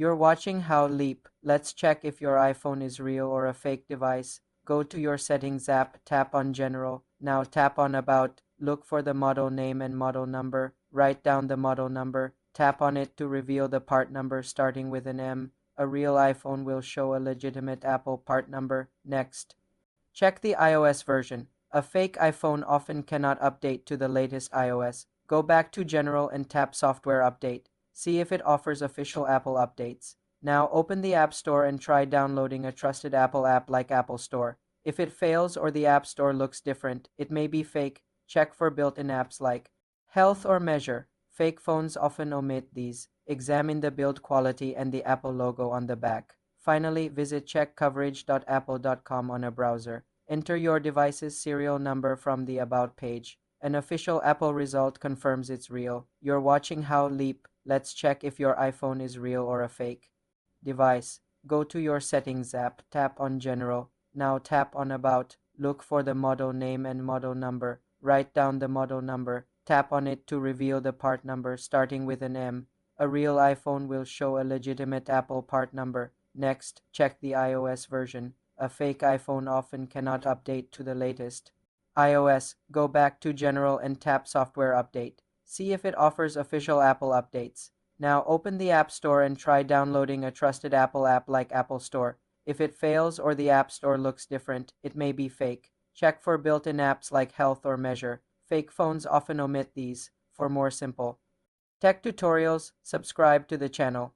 You're watching How Leap. Let's check if your iPhone is real or a fake device. Go to your settings app, tap on General. Now tap on About. Look for the model name and model number. Write down the model number. Tap on it to reveal the part number starting with an M. A real iPhone will show a legitimate Apple part number. Next. Check the iOS version. A fake iPhone often cannot update to the latest iOS. Go back to General and tap Software Update. See if it offers official Apple updates. Now open the App Store and try downloading a trusted Apple app like Apple Store. If it fails or the App Store looks different, it may be fake. Check for built-in apps like Health or Measure. Fake phones often omit these. Examine the build quality and the Apple logo on the back. Finally, visit checkcoverage.apple.com on a browser. Enter your device's serial number from the About page. An official Apple result confirms it's real. You're watching How Leap. Let's check if your iPhone is real or a fake device. Go to your settings app, tap on General. Now tap on About. Look for the model name and model number. Write down the model number. Tap on it to reveal the part number starting with an M. A real iPhone will show a legitimate Apple part number. Next, check the iOS version. A fake iPhone often cannot update to the latest iOS. Go back to General and tap Software Update. See if it offers official Apple updates. Now open the App Store and try downloading a trusted Apple app like Apple Store. If it fails or the App Store looks different, it may be fake. Check for built-in apps like Health or Measure. Fake phones often omit these. For more simple tech tutorials, subscribe to the channel.